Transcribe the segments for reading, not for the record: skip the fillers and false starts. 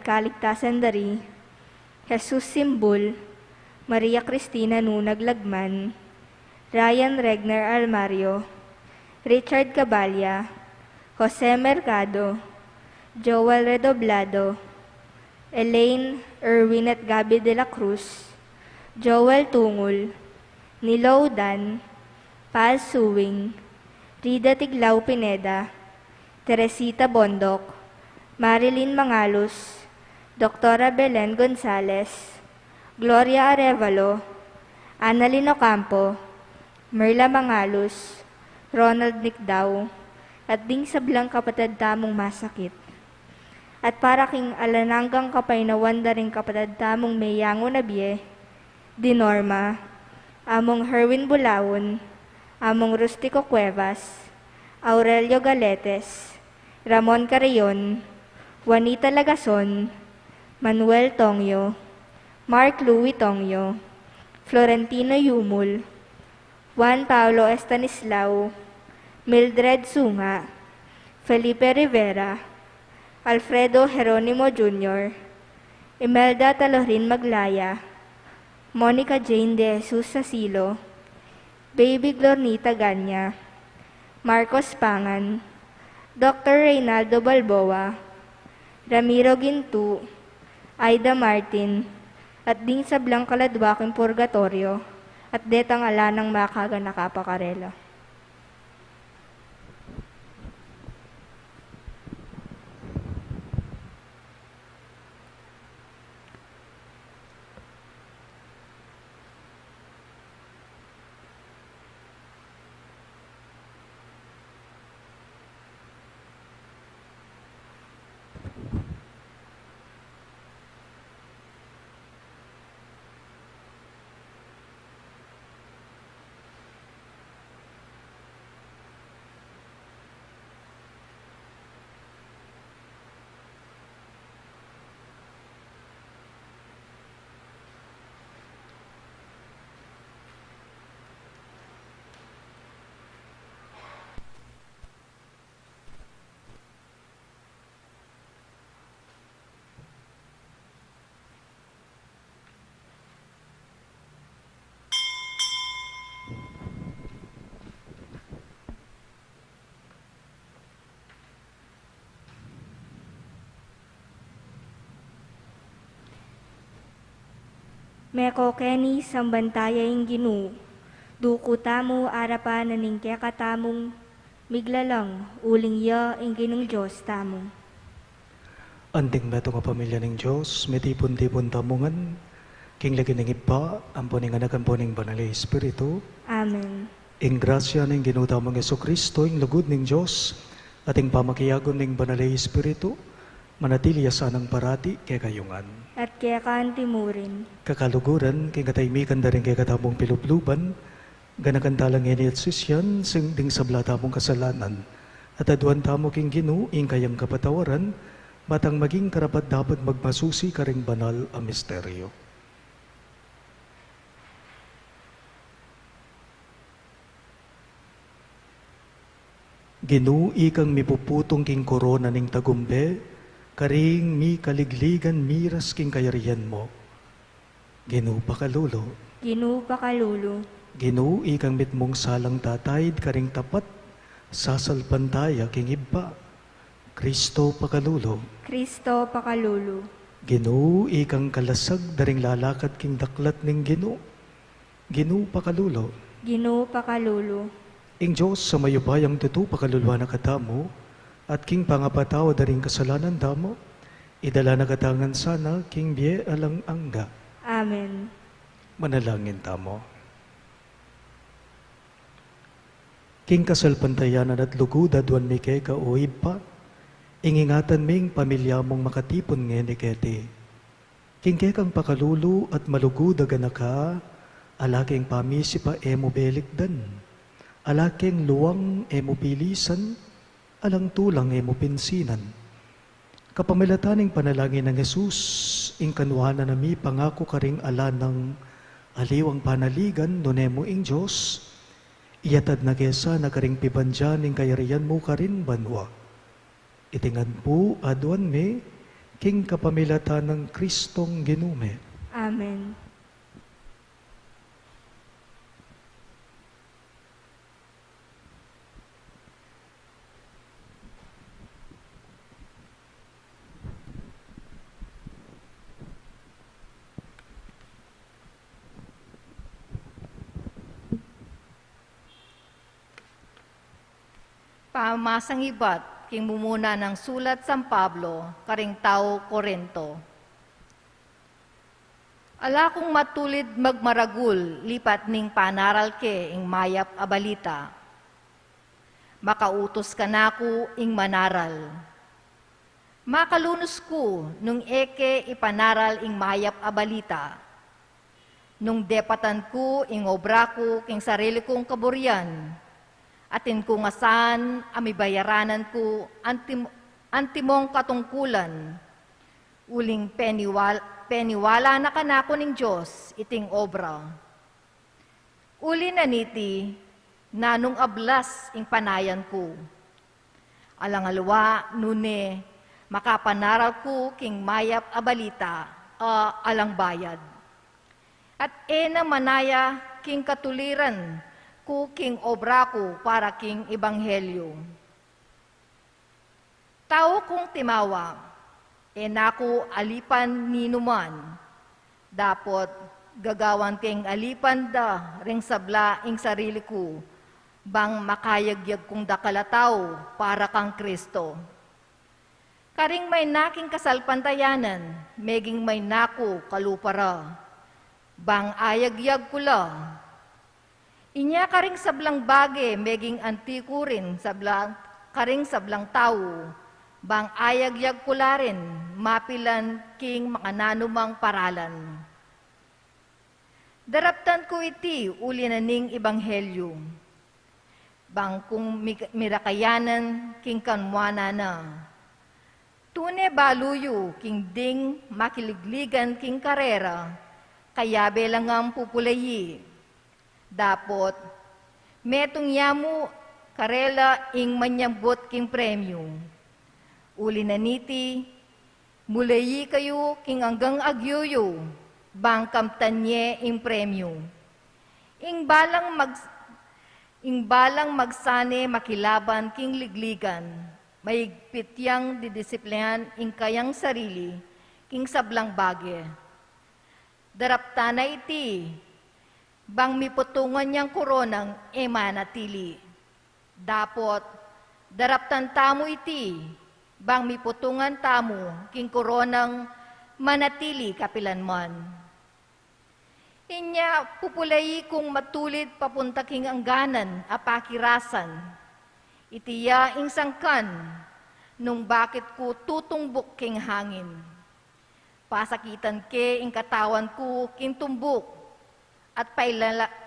kaligtasan dari, Jesus Simbol, Maria Cristina Nunaglagman, Ryan Regner Almario, Richard Cabalya, Jose Mercado, Joel Redoblado, Elaine Erwin at Gabi de la Cruz, Joel Tungul, Nilow Dan, Pal Suwing, Rida Tiglao Pineda, Teresita Bondok, Marilyn Mangalos, Dr. Belen Gonzales, Gloria Arevalo, Annalyn Ocampo, Merla Mangalos, Ronald Nicdao, at ding sablang kapatid tamong masakit. At para king alananggang kapaynawan da rin kapatid tamong mayango na biye, di Norma, among Herwin Bulawon, among Rustico Cuevas, Aurelio Galetes, Ramon Carrion, Juanita Lagason, Manuel Tongyo, Mark Louis Tongyo, Florentino Yumul, Juan Paulo Estanislao, Mildred Sunga, Felipe Rivera, Alfredo Jeronimo Jr., Imelda Talorin Maglaya, Monica Jane de Jesus Sasilo, Baby Glornita Ganya, Marcos Pangan, Dr. Reynaldo Balboa, Ramiro Gintu, Aida Martin, at ding sablang kaladwaking purgatorio, at detang ala ng makaga nakapakarela. Meko Kenny sambantaya ing Ginu, duku tamu arapan naning kaya katamong, miglalang uling ya ing Ginong Diyos tamong. Anding beto nga pamilya ng Diyos, metipon-tipon tamungan, king lagi ng iba, amponing anak amponing banal na Espiritu. Amen. Ing grasya ng ginutamang Yeso Kristo, ing lugod ng Diyos, at ing pamakiyagon ng banal na Espiritu, manatili asanang parati kay kayungan. At kaya kaantimurin, Kakaluguran, kay kataymikan da rin kay katamong pilupluban, ganakantalang ini at sisyan, sing ding sabla tamong kasalanan, at aduan tamo king Ginu, ing kayang kapatawaran, matang maging karapat dapat magmasusi karing banal a misteryo. Ginu, ikang mipuputong king korona ning tagumbe, karing mi kaligligan miras king kayarihan mo. Ginu pakalulo. Ginu Pakalulo, Ginu, ikang mitmong salang tatayid karing tapat, sasalpantaya king iba. Kristo pakalulo. Kristo Pakalulo, Ginu, ikang kalasag daring lalakad king daklat ning Ginu. Ginu pakalulo. Ginu Pakalulo, Ing Diyos sa mayubayang tutu pakalulwa na katamo, at king pangapatawa daring kasalanan damo, idala na katangan sana king biye alang angga. Amen. Manalangin tamo. King kasalpantayanan at lugud adwan mi kay kauib pa, ingingatan ming pamilya mong makatipon ngayon ni kete. King kay kang pakalulu at malugud aganaka, alaking pamisi pa emo belikdan, alaking luwang emo pilisan, alang tulang emo pinsinan. Kapamilataning panalangin ng Jesus, ing kanuhanan na mi pangako karing ala ng aliwang panaligan, nunemo ing Diyos, iyatad na kesa na karing pibandyan ing kayarian mo karin banwa. Itingan po aduan me, king kapamilatan ng Kristong ginume. Amen. Pamasang ibat, king mumuna ng sulat San Pablo, karing tao Korinto. Ala kong matulid magmaragul, lipat ning panaral ke, ing mayap abalita. Makautos ka nako ing manaral. Makalunos ko, nung eke ipanaral ing mayap abalita. Nung depatan ko, ing obra ko, king sarili kong kaburyan. Atin ko nga saan, amibayaranan ko, antimong katungkulan. Uling peniwala na kanako ning Diyos, iting obra. Uli na niti, nanong ablas ing panayan ko. Alang-alwa, nune, makapanaral ko king mayap abalita, alang bayad. At ena manaya king katuliran, ku king obra ko para king ebanghelyo. Tao kong timawa, enako alipan ninuman, dapot gagawan king alipan da ring sabla ing sarili ko, bang makayagyag kong dakalataw para kang Kristo. Karing may naking kasalpantayanan, meging may nako kalupara, bang ayagyag ko la. Inya karing sablang bage, meging antiko rin, karing sablang tao, bang ayagyag kula rin, mapilan king makananumang paralan. Daraptan ko iti, uli na ning ebanghelyo, bang kung mirakayanan king kanwana na. Tune baluyo, king ding makiligligan king karera, kaya belangang pupulayi. Dapot, metong yamu karela ing manyambot king premyo. Uli na niti, mulayi kayo king hanggang agyoyo, bang kamtanye ing premyo. Ing balang magsane makilaban king ligligan, maigpit yang didisiplinan ing kayang sarili, king sablang bagye. Daraptana iti, bang miputungan niyang koronang emanatili. Dapot, daraptan tamo iti, bang miputungan tamo king koronang manatili kapilanman. Inya pupulay kung matulid papunta king angganan apakirasan. Itiya ing sangkan, nung bakit ko tutungbok king hangin. Pasakitan ke ing katawan ko king tumbok, at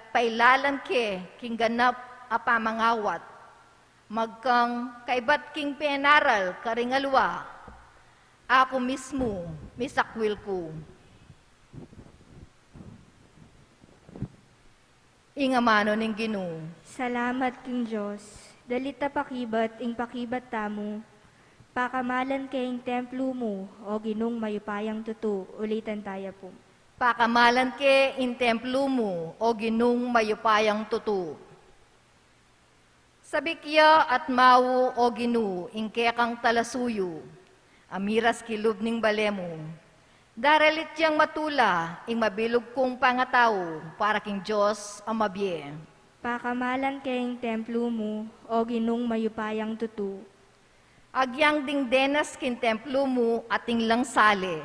pailalan ke king ganap apamangawat. Magkang kaibat king penaral karingalwa, ako mismo misakwil ko. Ingamano ning Ginoo. Salamat king Diyos, dalita pakibat ing pakibat tamo, pakamalan kayong templo mo, o ginong mayupayang tutu, ulitan tayo po. Pakamalan ke in templo mo, o ginung mayupayang tutu. Sabikya at mawu, o ginu, ingke kang talasuyo, amiras kilub ning balemo. Daralit yang matula, ing mabilog kong pangatao, para king Diyos ang mabye. Pakamalan kayong templo mo, o ginong mayupayang tutu. Agyang ding denas kin templo mo ating lang sale,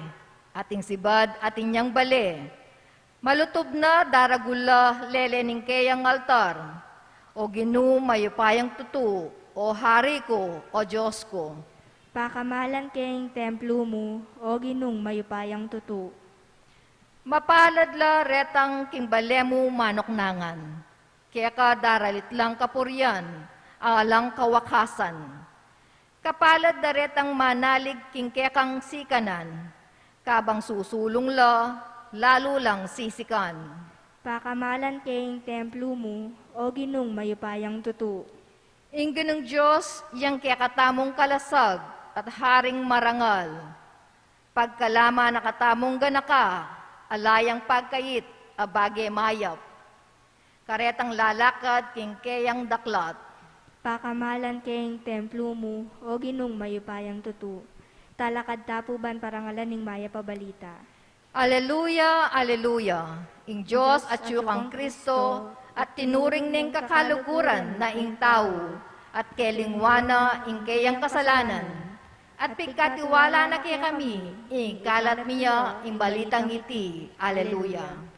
ating sibad ating yang bale. Malutob na daragula lelening kayang altar, o ginu mayupayang tutu, o hari ko, o Diyos ko. Pakamalan kayong templo mo, o ginong mayupayang tutu. Mapalad la retang kimbalemo manoknangan, kaya ka daralit lang kapuryan, alang kawakasan. Kapalad da retang manalig king kekang sikanan, kabang susulong la, lalo lang sisikan. Pakamalan kayong templo mo, o ginong mayupayang tutu. Ingin ng Diyos, yang kaya katamong kalasag at haring marangal. Pagkalama nakatamong ganaka, alayang pagkait, abage mayap. Karetang lalakad, kingkeyang daklat. Pakamalan keng templo mo, o ginong mayupayang tutu. Talakad tapuban parangalan ning maya pabalita. Aleluya, aleluya. Ing Diyos at yukang Kristo, at tinuring ning kakaluguran na ing tao, at kelingwana ing kayang kasalanan, at pigkatiwala na kay kami, ing kalat miya, ing balitang iti. Aleluya.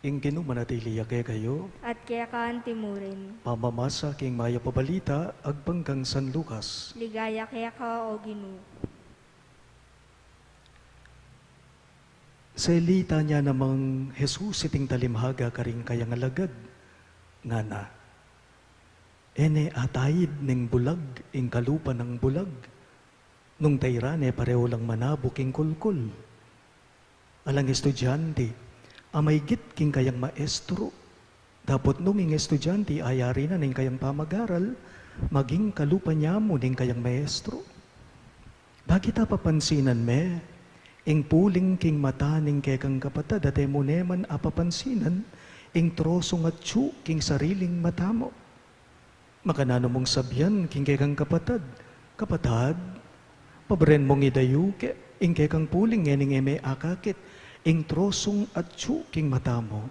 Ing Ginoo manatili yake kayo, At kaya kaan timurin. pamamasa king maya pabalita, agpanggang San Lucas. Ligaya kaya ka o ginu. Sa elita niya namang Jesus iting talimhaga karing kayang alagad, nga na. Ene atayid ning bulag, ing kalupa ng bulag, nung tayrane pareho lang manabok ing kulkul. Alang estudyante, amay git king kayang maestro, dapat nung ing estudyante ayari na ning kayang pamagaral, maging kalupa niya mo ning kayang maestro. Bakit papansinan me? Ing puling king mata ning kekang kapatad, at mo neman apapansinan, ing trosong at tsu king sariling mata mo. Makanano mong sabyan king kekang kapatad, kapatad, pabren mong idayuke, ing kekang puling ngening eme akakit, ing trosong at tsu king mata mo.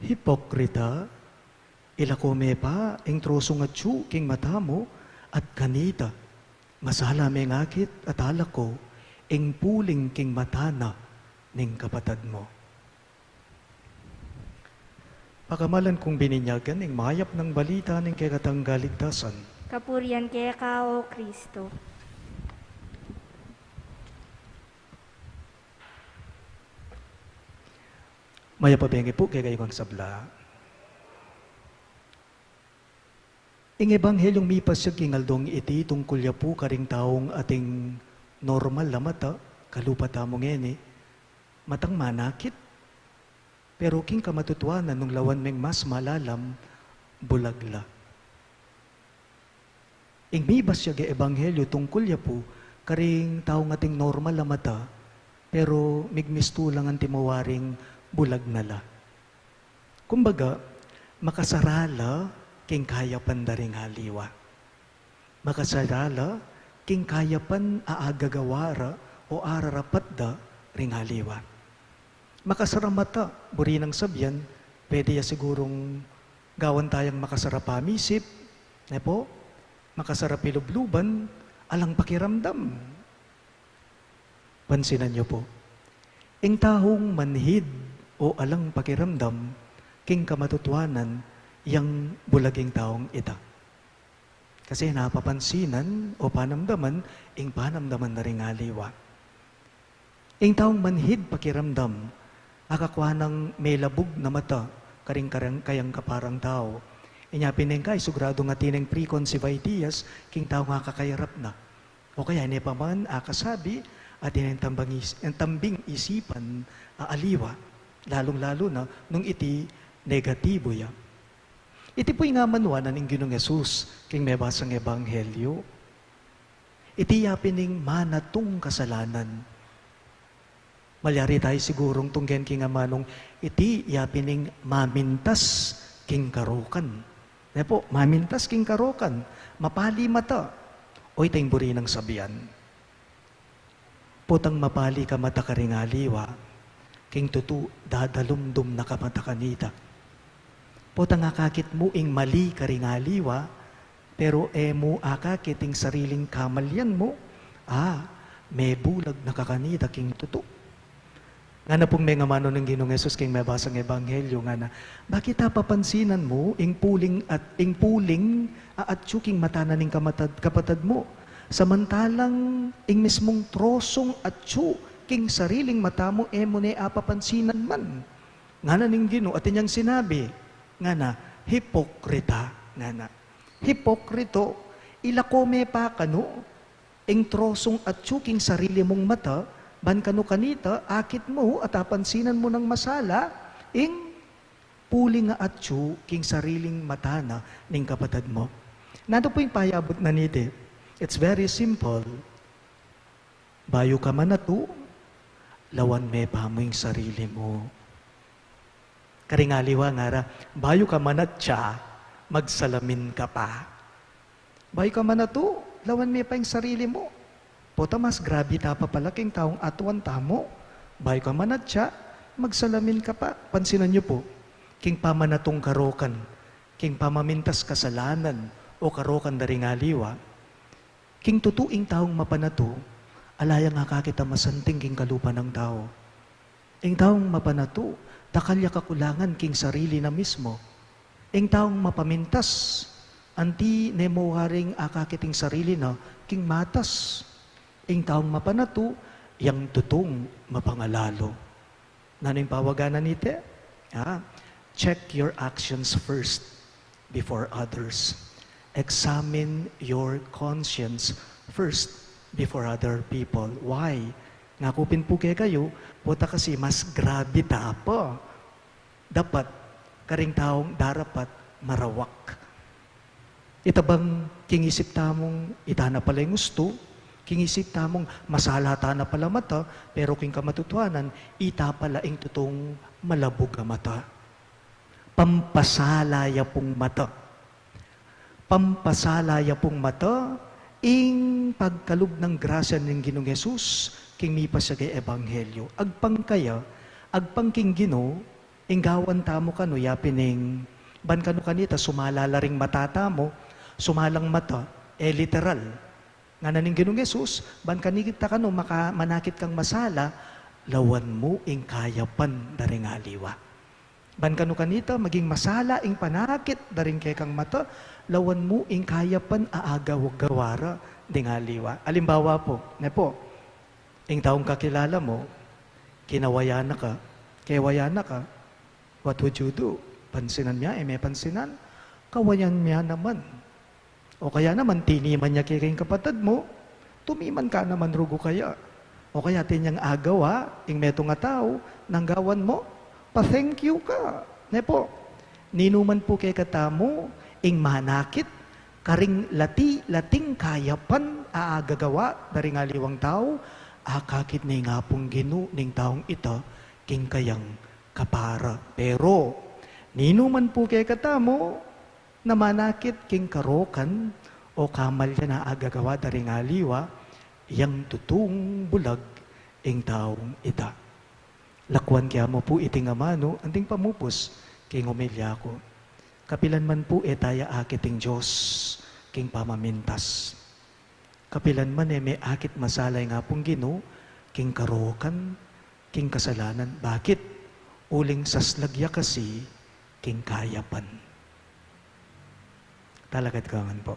Hipokrita, ilakome pa, ing trosong at tsu king mata mo, at kanita, masala me ngakit at alako, ing puling king matana ning kapatad mo. Pakamalan kong bininyagan ing mayap ng balita ning kekatang galigtasan. Kapurian kaya ka o Kristo. Maya pabengi po kay kayo kang sabla. Ing ebanghelyong mipas siya kingaldong iti tungkol ya po karing taong ating normal na mata, kalupa tamong ene, matang manakit. Pero king kamatutuanan nung lawan meng mas malalam, bulagla. Ing mibas siya ga ebanghelyo tungkol ya po karing taong ating normal na mata, pero migmisto lang ang timawaring bulag nala. Kumbaga, makasarala king kaya pandaring haliwa. Makasarala king kaya pan aagagawara o ararapat da ring haliwa. Makasaramata, buri ng sabyan, pwede ya sigurong gawan tayang makasarapamisip, po, makasarapilubluban, alang pakiramdam. Pansinan niyo po, ing tahong manhid o alang pakiramdam, king kamatutuanan, yang bulaging taong ita. Kasi napapansinan o panamdaman, ing panamdaman na ring haliwa. Ing taong manhid pakiramdam, akakuha ng may labog na mata, karing kayang kaparang tao. Inyapin ng kay, sugrado nga tineng preconceived ideas, king tao nga kakayarap na. O kaya, hindi pa man akasabi, at yung tambing isipan, aliwa, lalong-lalo na, nung iti negatibo ya. Iti po'y nga manuanan ng Ginong Yesus, king may basang ebanghelyo. Iti yapining manatong kasalanan. Malyari tayo sigurong tunggen king amanong iti yapining mamintas king karukan. Po, mamintas king karukan, mapali mata, o itayong buri ng sabian. Putang mapali ka mata karingaliwa, king tutu dadalumdum na kamata kanita. Putang akakit mo ing mali karingaliwa, pero mo akakit ing sariling kamalyan mo, may bulag na kakanita king tutu. Nga na pong may ngamano ng Ginong Yesus king may basang ebanghelyo nga na, bakit papansinan mo ing puling at tsuking matana ning kapatad mo? Samantalang ing mismong trosong at tsu king sariling mata mo mo ne apapansinan man. Nga na ning Ginoo at inyang sinabi, nga na, hipokrita, nga na. Hipokrito, ilakome pa kano, ing trosong at tsu king sarili mong mata, ban kano kanita, akit mo at apansinan mo ng masala, ing puli nga atyo king sariling matana ning kapatid mo. Nado po yung payabot na niti. It's very simple. Bayo ka man ato, lawan me pa mo yung sarili mo. Karingaliwa nga ra, bayo ka man at siya, magsalamin ka pa. Bayo ka man ato, lawan me pa yung sarili mo. Pota mas grabe ta pa pala king taong atuan tamo. Bayo ka man at siya, magsalamin ka pa. Pansinan niyo po, king pamanatong karokan, king pamamintas kasalanan, o karokan da ringaliwa, king tutuing taong mapanato, alaya nga kakita masanting king kalupa ng tao. Ing taong mapanato, takalya kakulangan king sarili na mismo. Ing taong mapamintas, anti nemoharing akakiting sarili na king matas. Ing taong mapanato, yang tutong mapangalalo. Naning pawaganan nite? Check your actions first before others. Examine your conscience first before other people. Why? Ngakupin po kayo, puta kasi mas grabe ta pa. Dapat, karing taong darapat marawak. Itabang kingisip tamong itana pala yung gusto, kingisip tamong masala ta na pala mata, pero king kamatutuanan, ita pala ing tutong malabog ang mata. Pampasalaya pong mata. Pampasalaya pong mata, ing pagkalub ng grasya ng Ginoong Yesus, king mipas siya kay Ebanghelyo. Agpangkaya, agpangking Gino, ing gawan tamo kano, yapining, ban kano kanita, sumalala ring matata mo, sumalang mata, literal. Nga na ning Ginoong Yesus, ban kanita kano, manakit kang masala, lawan mo ing kayapan daring aliwa. Ban kano kanita, maging masala ing panakit daring kay kang mata, lawan mo ing kayapan aagaw gawara ding aliwa. Alimbawa po, ing taong kakilala mo, kinawayana ka, kewayana ka, what would you do? Pansinan niya, may pansinan, kawayan niya naman. O kaya naman, tiniman niya kay kapatid mo, tumiman ka naman rugo kaya. O kaya tinyang agawa, ing meto nga tao, nanggawan mo, pa-thank you ka. Ninuman po kay katamo, ing manakit, karing lating kayapan, aagagawa, daring aliwang tao, akakit na nga pong Gino, ning taong ito, king kayang kapara. Pero, ninuman po kay katamo, na manakit king karokan, o kamalya na agagawa, daring aliwa, yang tutong bulag, ing taong ita. Lakwan kaya mo po iting amano, anting pamupos, king umilya ko. Kapilan man po etaya akiting Diyos, king pamamintas. Kapilan man may akit masalay nga pong Gino, king karokan, king kasalanan. Bakit? Uling saslagya kasi, king kayapan. Talagad ka man po.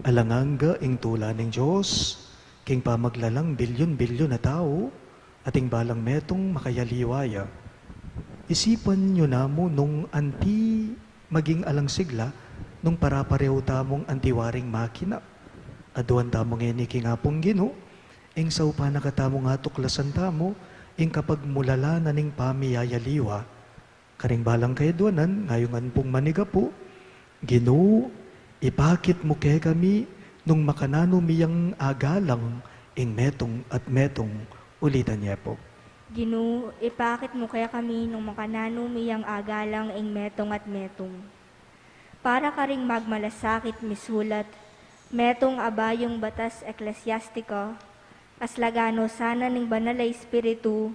Alanganga ing tula ng Diyos, king pamaglalang bilyon-bilyon na tao, ating balang metong makayaliwaya. Isipan nyo na mo nung anti maging alang sigla, nung parapareho tamong antiwaring makina. Aduan tamong eniki nga pong Gino, ing saupa nakatamo nga tuklasan tamo, ing kapag mulala na ning pamiyayaliwa. Karing balang kayo duanan, ngayongan pong maniga po, Gino, ipakit mo kay kami, nung makanano miyang agalang, ing metong at metong, ulitan niya po. Gino, ipakit mo kaya kami nung makanano miyang agalang ing metong at metong. Para ka ring magmalasakit misulat, metong abayong batas eklesyastiko, aslagano sana ning banalay espiritu,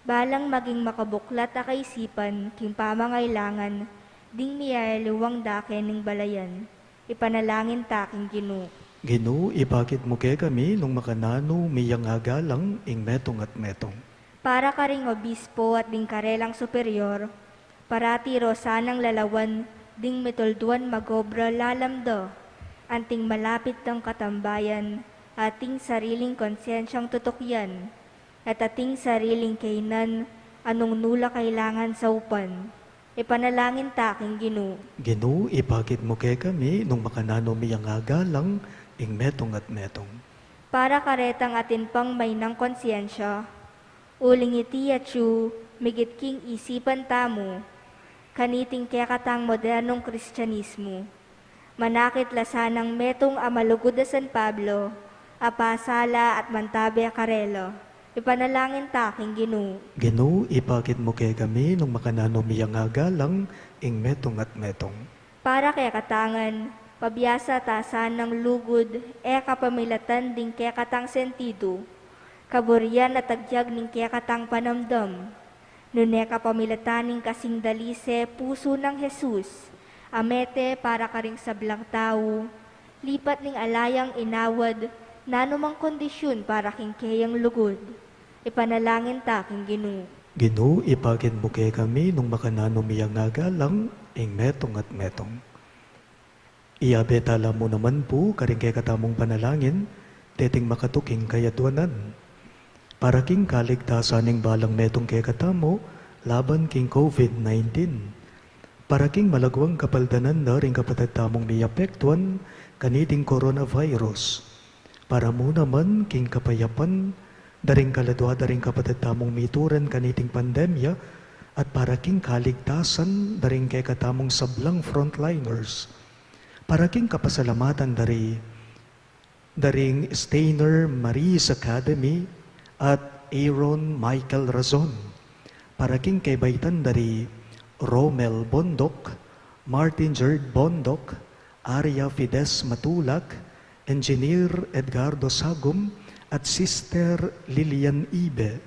balang maging makabuklat a kaisipan, king pamangailangan, ding miyayaliwang dake ning balayan, ipanalangin taking Gino. Gino, ipakit mo kay kami nung makanano miyang agalang ing metong at metong. Para ka ring obispo at ding karelang superior, paratiro sanang lalawan, ding mitulduan magobra lalamdo, anting malapit ng katambayan, ating sariling konsensyang tutukyan, at ating sariling kainan, anong nula kailangan sa upan. Ipanalangin taking Gino. Gino, ipakit mo kay kami nung makanano miyang agalang ing metong at metong. para karetang atin pang may ng konsyensya. Uling iti at yu, migit king isipan tamo, kaniting kaya katang modernong kristyanismo. Manakit lasanang metong amalugod na San Pablo, apasala at mantabe karelo. Ipanalangin taking Ginoo. Ginoo, ipakit mo kay kami nung makanano miyang agalang ing metong at metong. Para kaya katangan, pabiyasa tasan ng lugod, kapamilatan ding kaya katang sentido, kaburian at tagyag ning kaya katang panamdam, nune kapamilatan ning kasing dalise puso ng Jesus, amete para karing sablang tao, lipat ning alayang inawad, nanumang kondisyon para king kayang lugod. Ipanalangin taking Ginoo. Ginoo, ipakit mo kay kami nung makanano miyang agalang ing metong at metong. Iabetala mo naman po karing kay katamong panalangin, teting makatuking kayadwanan. Para king kaligtasan ing balang metong kay katamo, laban king COVID-19. Para king malagwang kapaldanan na ring kapatatamong miyapektuan, kaniting coronavirus. Para mo naman king kapayapan, daring kaladwa daring kapatatamong mituran kaniting pandemya, at para king kaligtasan daring kay katamong sablang frontliners. Para king kapasalamatan daring Steiner Marie's Academy at Aaron Michael Razon. Para king kay baitan dari Romel Bondok, Martin Gerd Bondok, Arya Fides Matulak, Engineer Edgardo Sagum, at Sister Lilian Ibe.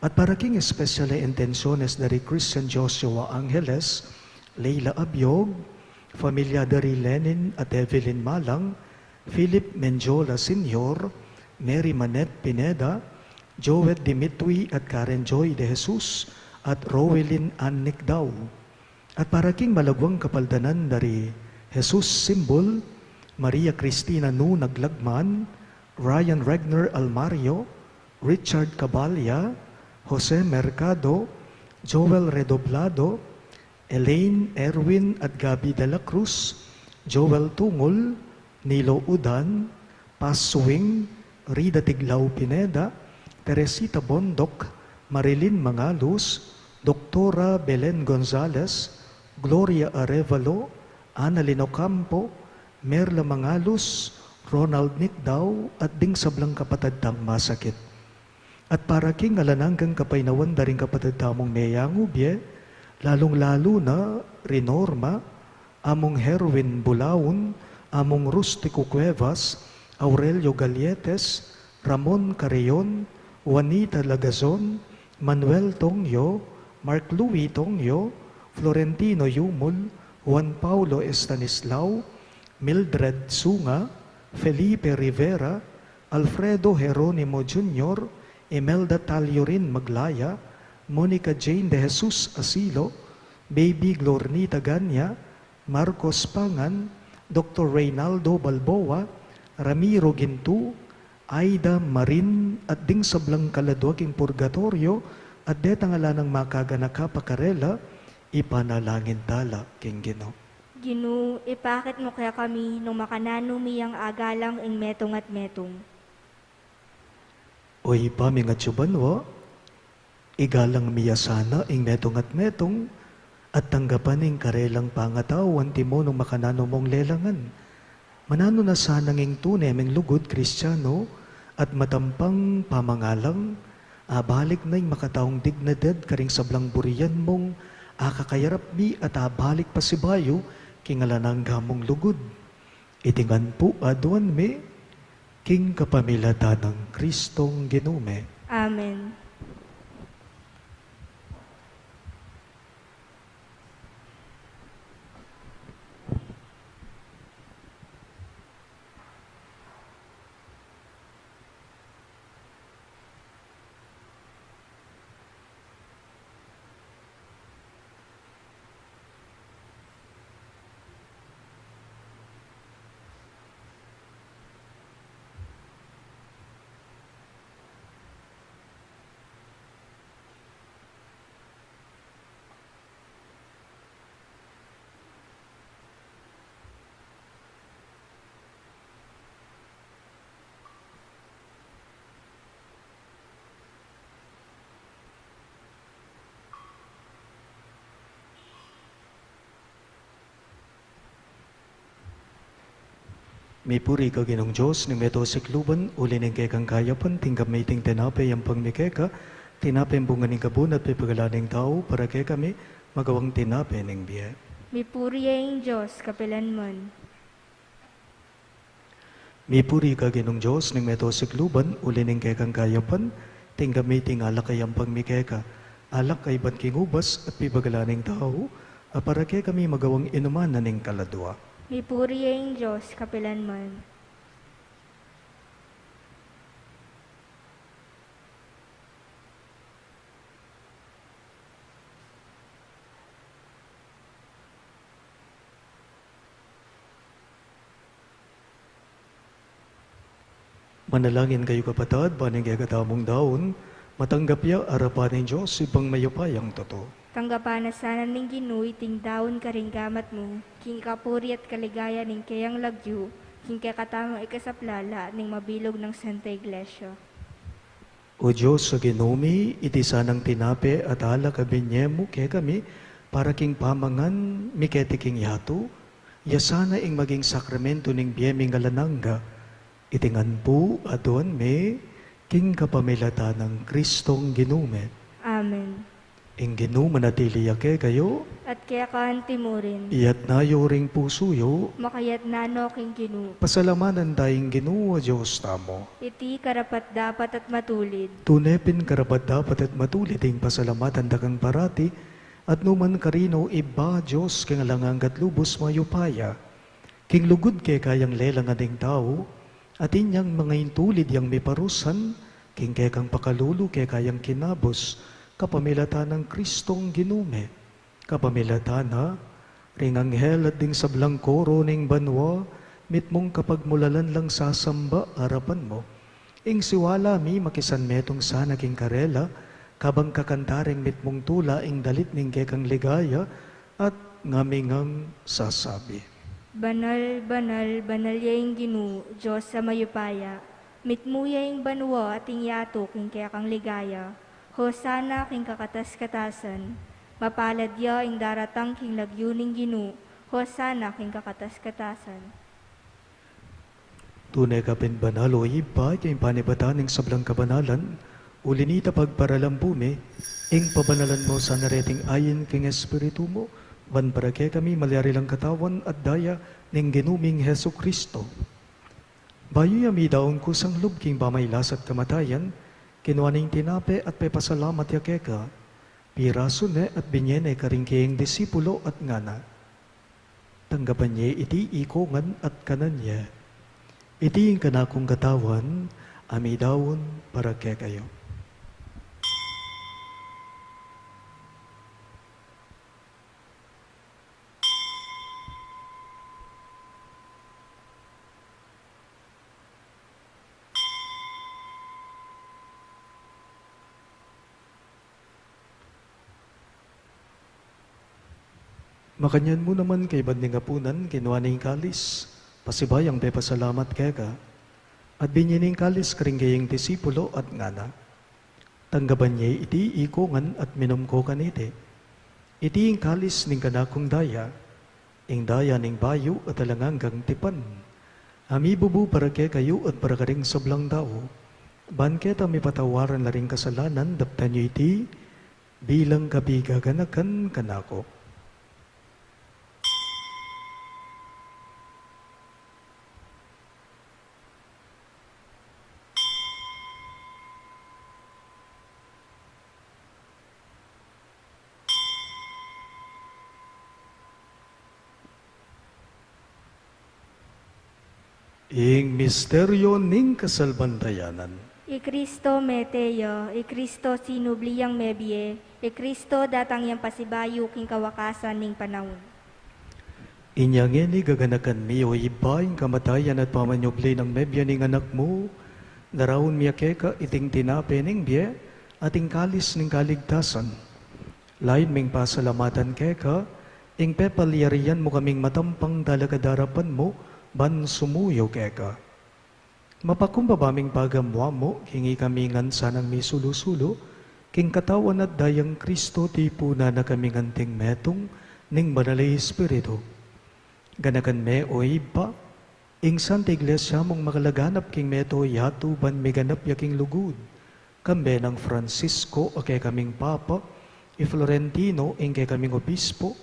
At para king especially intenciones dari Christian Joshua Angeles, Leila Abiog, Familia dari Lenin at Evelyn Malang, Philip Menjola Sr., Mary Manette Pineda, Joet Dimitri at Karen Joy de Jesus, at Rowelyn Annick Daw. At para king malagwang kapaldanan dari Jesus Simbol, Maria Cristina Nu Naglagman, Ryan Regner Almario, Richard Cabalya, Jose Mercado, Joel Redoblado, Elaine Erwin at Gabi de la Cruz, Joel Tungol, Nilo Udan, Paz Suwing, Rida Tiglao Pineda, Teresita Bondok, Marilyn Mangalus, Doktora Belen Gonzales, Gloria Arevalo, Annalyn Ocampo, Merla Mangalus, Ronald Nicdaw at ding sablang kapatid tang masakit. At para king alananggang kapaynawan daring kapatid tamong meyangubye, lalong-lalo na Rinorma, among Herwin Bulaon, among Rustico Cuevas, Aurelio Galietes, Ramon Carreon, Juanita Lagazon, Manuel Tongyo, Mark Louis Tongyo, Florentino Yumol, Juan Paulo Estanislao, Mildred Sunga, Felipe Rivera, Alfredo Jeronimo Jr., Imelda Taliorin Maglaya, Monica Jane de Jesus Asilo, Baby Glornita Ganya, Marcos Pangan, Dr. Reynaldo Balboa, Ramiro Gintu, Aida Marin at ding sablang kaladwaking purgatorio at detangala ng makaganaka pakarela, ipanalangin tala king Ginoo. Ginoo, ipakit mo kaya kami nung makanano miyang agalang ing metong at metong. Oy paming at subanwa, igalang miya sana ing metong at metong, at tanggapan ing karelang pangatawan timo nung makanano mong lelangan. Manano na sana nging tunay ming lugod Kristiyano at matampang pamangalang, abalik na ing makataong dignidad karing sablang burian mong akakayarap mi at abalik pa si bayo kingalanang gamong lugod. Itingan po aduan mi, king kapamilata ng Kristong Ginume. Amen. May puri ka ginong Diyos, ni meto sikluban, uli ng kekang kayapan, tinggap may ting tinapay ang pangmikeka, tinapay ang bunga ng kabun at pipagalaning tao, para kay kami magawang tinapay ng biye. May puriyaing Diyos, kapilanman. May puri ka ginong Diyos, ng meto sikluban, uli ng kekang kayapan, tinggap may ting alak ay ang pangmikeka, alak ay ba't kingubas at pipagalaning tao, para kay kami magawang inuman na ng kaladwa. May puriyaing Diyos, kapilanman. Manalangin kayo kapatad, baning kagatamong daon, matanggap ya arapan ng Diyos, ibang mayupayang totoo. Tanggapan na sana ning ginuy ting daon karing gamat mo, king kapuri at kaligaya ning kayang lagyu, king kakatamang ikasaplala ning mabilog ng Santa Iglesia. O Diyos sa ginumi, iti sanang tinape at ala kabinyemo kay kami, para king pamangan, miketi king yato, yasana ing maging sakramento ning biyeming alananga, itingan po adon me, king kapamilata ng Kristong ginume. Amen. Ing ginumanatili yake kayo, At kaya kaan timurin, iyat nayo ring pusuyo, makayat nano king ginu. pasalamanan tayong ginuwa Diyos tamo. Iti karapat dapat at matulid. Tunepin karapat dapat at matuliting pasalamatan dakang parati, at numan karino iba Diyos kang alanganggat lubos mayupaya. King lugod kay kayang lelangan ding tao, at inyang mga intulid yang may parusan, king kay kang pakalulu kay kayang kinabos, kapamilata ng Kristong ginume. Kapamilata na, ring anghel at ding sablang koro ning banwa, mitmong kapag mulalan lang sasamba harapan mo. Ing siwala mi makisan metong sana king karela, kabang kakantaring mitmong tula ing dalit ning kekang ligaya, at ngamingang sasabi. Banal, banal, banal yaing ginu, Diyos sa mayupaya. Mitmuya ing banwa at ing yato king kaya kang ligaya. Hosana king kakatas-katasan. Mapalad ya ing daratang king lagyuning ginu. Hosana king kakatas-katasan. Tunay ka pinbanalo iba, kay panibatan ng sablang kabanalan, ulinita pagparalampume, ing pabanalan mo sa nareting ayin king Espiritu mo, ban para kay kami malyari lang katawan at daya ning ginuming Heso Kristo. Bayo yami daong kusang lub king pamaylas at kamatayan, kinuaning tinape at pepasalamat yakeka, piraso ne at binyene karing kayang disipulo at ngana. Tanggapan niya iti ikongan at kananya. Iti yung kanakong katawan, ami dawon para kay kayo. Makanyan mo naman kay banding apunan, kinuha ning kalis, pasibayang pepasalamat keka, at binyining kalis karinggayang disipulo at ngana. Tanggaban niya iti ikongan at minom ko kanite. Iti ing kalis ning kanakong daya, ing daya ning bayo at alanganggang tipan. Ami bubu para kay kayo at para karing sablang tao. Ban keta may patawaran na ring kasalanan, daptan niyo iti, bilang kabigaganakan kanako. Ing misteryo ning kasalbantayanan. I Kristo meteyo, I Kristo sinubliyang mebie, I Kristo datang yang pasibayo king kawakasan ning panahon. Inyangeni gaganakan mi o iba ing kamatayan at pamanyobli ng mebya ning anak mo, narawon miya keka iting tinape ning biye, ating kalis ning kaligtasan. Lain ming pasalamatan keka, ing pepalyarian mo kaming matampang dalakadarapan mo, ban sumuyo keka. Mapakumbabaming pagamwa mo, hingi kami ngan sanang may sulusulo, king katawan at dayang Kristo tipo na kaming anting metong, ning banalay Espiritu. Ganakan me o iba, Ing Santa Iglesia mong makalaganap king meto yatu ban meganap yaking lugud. Kambe ng Francisco o kay kaming Papa, i Florentino ing kay kaming Obispo,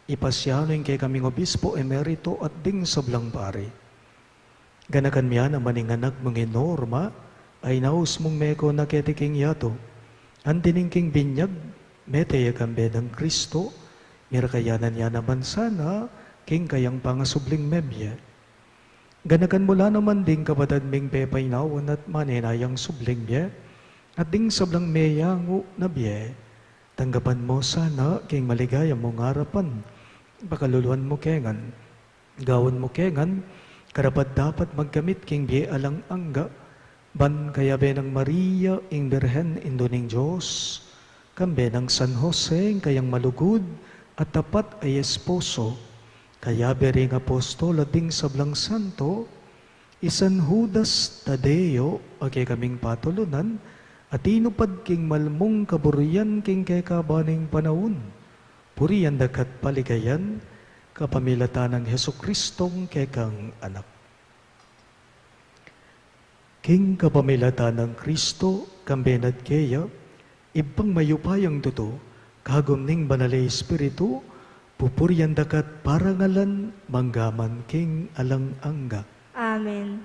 i Pasiano ing kay kaming Obispo Emerito at ding sablang pare. Ganakan miya na maninganak mong Norma, ay naus mong meko na ketiking yato. Antining king binyag, metaya kambe ng Kristo, mirakayanan niya naman sana, king kayang pangasubling mebye. Ganakan mula naman ding kapatad ming pepay nawan at maninayang subling biye, at ding sablang meyango na biye. Tanggapan mo sana, king maligaya mong harapan, pakaluluan mo kengan, gawan mo kengan, karapat dapat magkamit king biye alang angga, ban kaya be ng Maria, ing Birhen Indoning Diyos, kambe ng San Jose, ing kayang malugod, at tapat ay esposo, kaya bering apostol at ding sablang santo, isan Judas Tadeo, okay kaming patulunan, at inupad king malmong kaburiyan king kay kabaning panahon. Puriyan dakat paligayan, kapamilatan ng Heso Kristong kekang anak. King kapamilatan ng Kristo, kambenad keya, ibang mayupayang tuto, kagom ning banalay espiritu, pupuriyan dakat parangalan, manggaman king alang angga. Amen.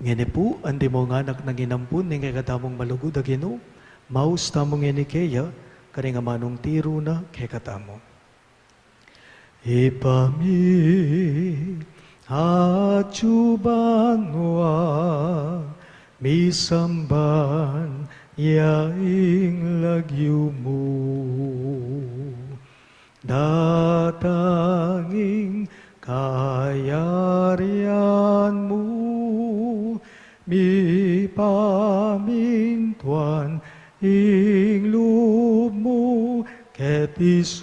Ngene po, andi mo nga anak nang inampun, ning katamong malugod agino, maus tamong ngene keya, kani nga manong tiro na kay katamo. Ipami acubanwa misamban yaing lagyu mo datanging kayarian mo mi pamintuan ing loob mo ket isulip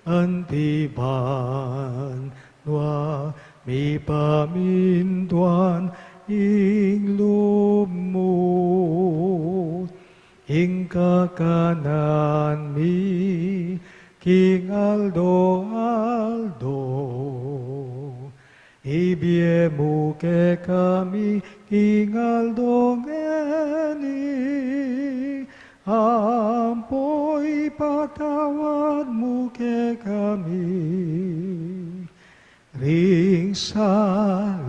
antiban nwa mi pamintuan ing loob mo ing kakanan mi king Aldo ibie mo ke kami king Aldo ngeni ampoy patawad mo ke kami ring salami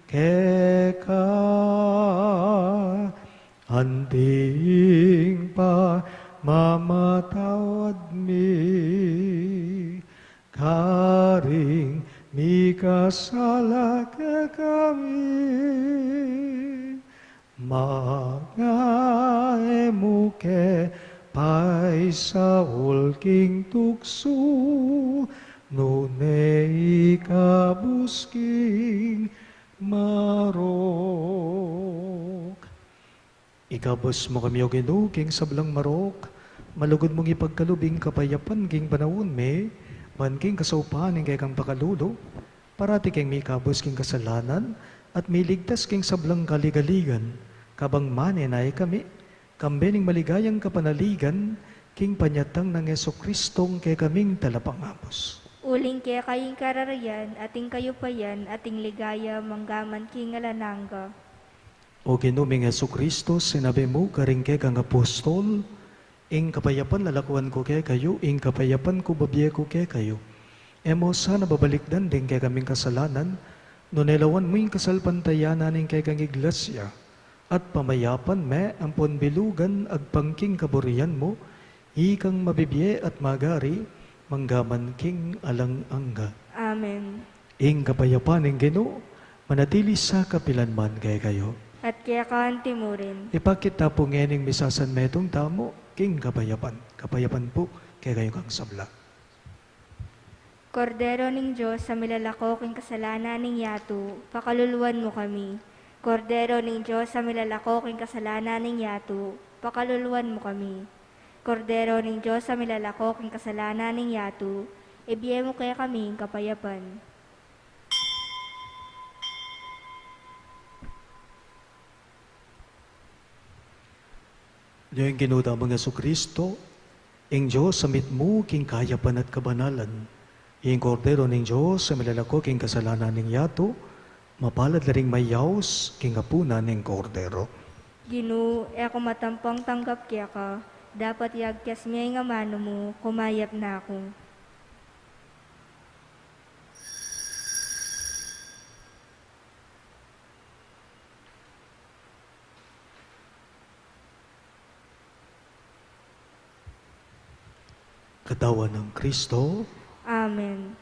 ke ka anting pa mamatawad mi karing mi kasala ke kami mga emuke pay sa ulking tukso nune ikabusking marok. Ikabos mo kami o Ginoo, king sablang marok, malugod mong ipagkalubing kapayapan king panahon me, man king kasaupahan ing kay kang pakalulo, parati king may ikabos king kasalanan, at may ligtas king sablang kaligaligan, kabang manenay kami, kambening maligayang kapanaligan, king panyatang ng Yeso Kristong kay kaming talapangapos. Uling kaya kayong kararayan, ating kayo pa yan, ating ligaya, manggaman king alanangga. O Ginuming Yeso Kristo, sinabi mo, karing kay kang apostol, ing kapayapan lalakuan ko kay kayo, ing kapayapan ko babiye ko kay kayo. Emo sana babalikdan din kay kaming kasalanan, no nilawan mo yung kasalpantayanan ing kay kang iglesia, at pamayapan me ang ponbilugan agpangking kaburian mo, ikang mabibiye at magari, manggaman king alang angga. Amen. Ing kapayapan ing Ginoo, manatili sa kapilanman kay kayo. At kaya kaanti mo rin. Ipakita po ngening misasan metong tamo, king kapayapan. Kapayapan po, kay kayo kang sabla. Kordero ning Diyos sa milalako king kasalanan ning yato, pakaluluwan mo kami. Kordero ning Diyos sa milalako king kasalanan ning yato, pakaluluwan mo kami. Kordero ning Diyos sa milalako king kasalanan ning yato, ibiye mo kaya kami ing kapayapan. Yung ginuda mga Kristo, ing Diyos samit mo king kayapan at kabanalan, Ing kordero ning Diyos, sa malalako king kasalanan ning yato, mapalad na ring mayaws, king apuna ning kordero. Ginoo, ako matampang tanggap kaya ka, dapat yagkas niya nga mano mo, kumayap na ako. Katawan ng Kristo, Amen.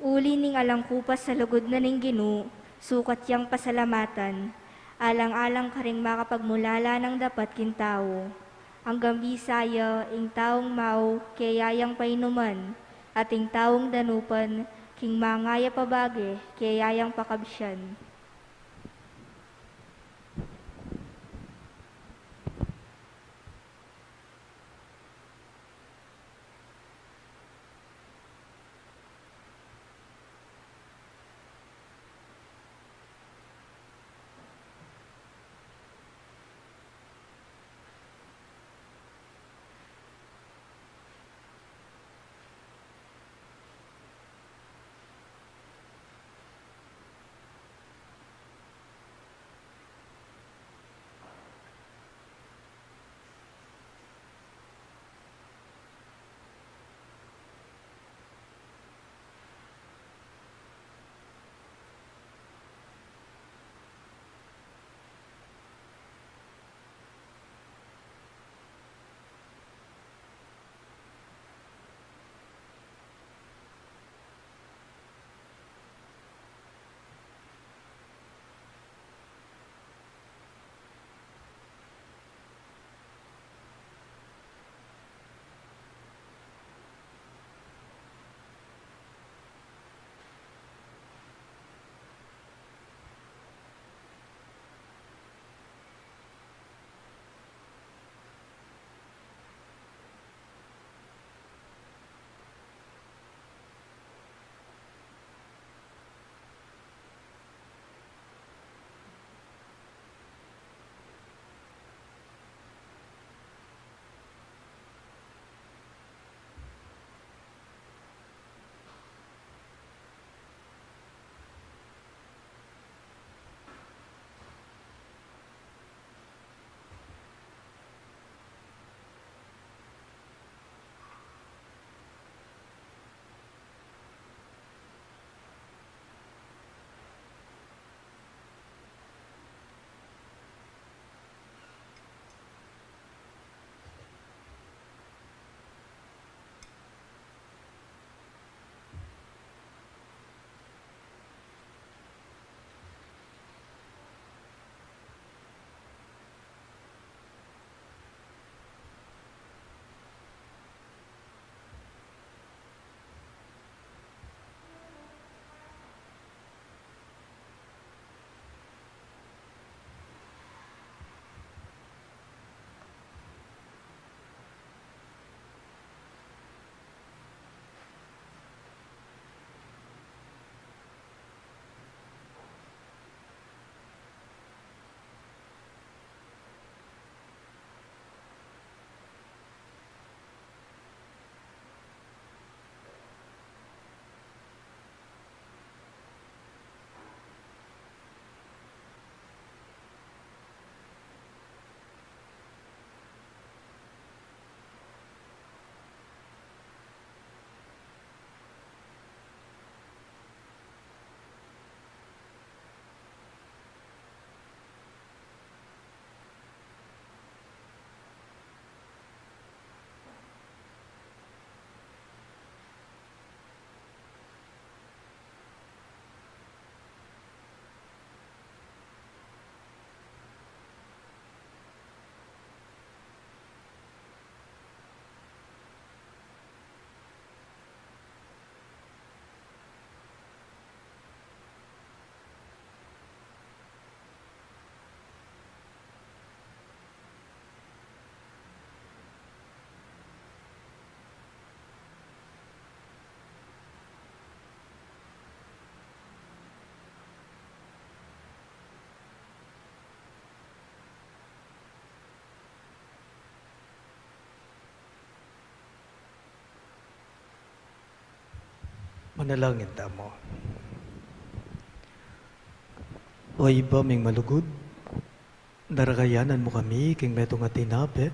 Uli ning alangkupas sa lugod na ning Ginoo, sukat yang pasalamatan, alang-alang karing makapagmulala ng dapat kintawo. Ang gambisaya, ing taong mau, kayayang painuman, at ing taong danupan, king mangaya pabage, kayayang pakabsyan. Panalangin tamo. O iba ming malugod, naragayanan mo kami king metong nga tinape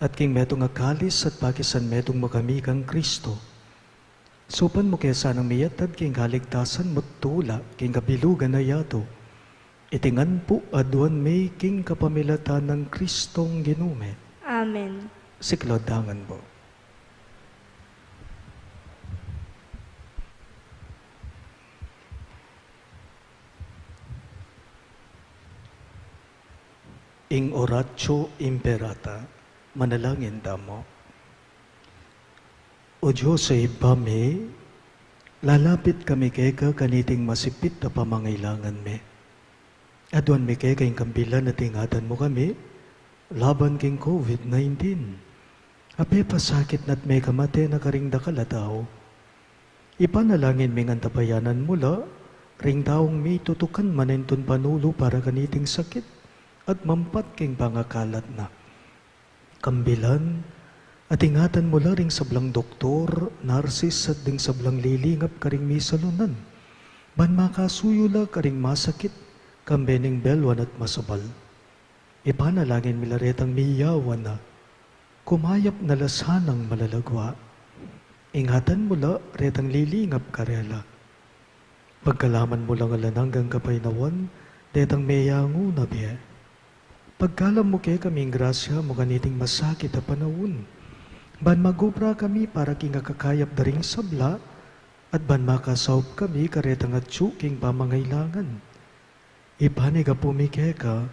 at king metong nga kalis at pakisan metong mo kami kang Kristo. Supan mo kaya sanang miyatad king kaligtasan mo tula king kabilugan na yato. Itingan po aduan may king kapamilatan ng Kristong ginume. Amen. Siklodangan mo. Ing oratio imperata, manalangin damo. O Diyos sa ibame, lalapit kami keka kaniting masipit na pamangailangan me. Aduan mi keka yung kambilan na tingatan mo kami, laban king COVID-19. Ape pasakit na't may kamate na karing dakalataw. Ipanalangin ming antabayanan mula, ring taong may tutukan manentun panulo para kaniting sakit at mampat king pangakalat na. Kambilan, at ingatan mo la ring sablang doktor, narsis at ding sablang lilingap karing misalunan. Ban makasuyula karing masakit, kambening belwan at masabal. Ipanalangin milaretang miyawan na, kumayap na lasanang malalagwa. Ingatan mo la retang lilingap karela. Pagkalaman mo lang alananggang kapaynawan, detang meyangu na biya. Pagkalam mo kay kaming grasya mo ganiting masakit na panahon. Ban magubra kami para kingakakayap daring sabla at ban makasawp kami karetang at tsuking pamangailangan. Ipaniga pumikeka,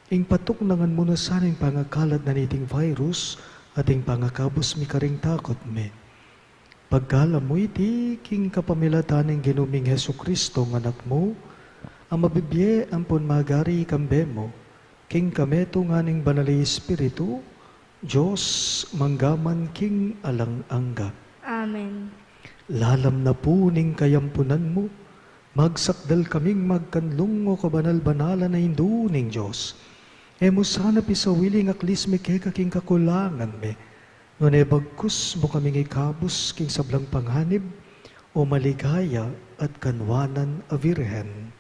ing patok nangan mo na saning pangakalat na niting virus at ing pangakabos mi karing takot me. Pagkalam mo iti king kapamilatan ng ginuming Hesu Kristo ng anak mo, ang mabibye ampun magari kambe mo, king kameto nga ning banali Espiritu, Diyos manggaman king alang-angga. Amen. Lalam na po ning kayampunan mo, magsakdal kaming magkanlong o kabanal-banala na hindu ning Diyos. Emo sana pisawiling aklis me keka king kakulangan me, ngunay bagkus mo kaming ikabos king sablang panghanib o maligaya at kanwanan a Virhen.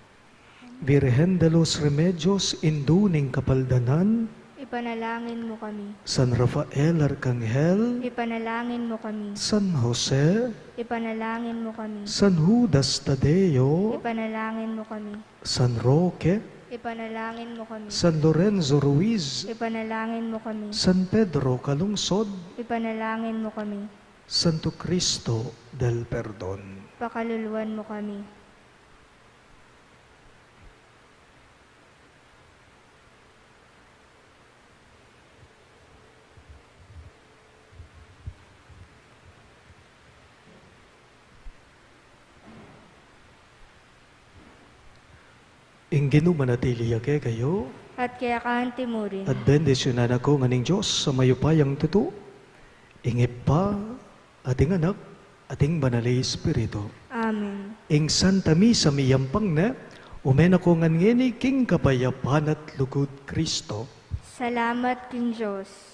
Virhen de los Remedios induning kapaldanan, Ipanalangin mo kami. San Rafael Arcangel, Ipanalangin mo kami. San Jose, Ipanalangin mo kami. San Judas Tadeo, Ipanalangin mo kami. San Roque, Ipanalangin mo kami. San Lorenzo Ruiz, Ipanalangin mo kami. San Pedro Calungsod, Ipanalangin mo kami. Santo Cristo del Perdon. Pakaluluan mo kami. Ingin manatili yake kayo, At kaya kahanti mo rin. at bendisyonan ako nganing Diyos sa mayupayang tuto, ingip pa ating anak, ating banali Espiritu. Amen. Ing Santa Misa miyampang na, umen ako ngani king kapayapan at lugod Kristo. Salamat King Diyos.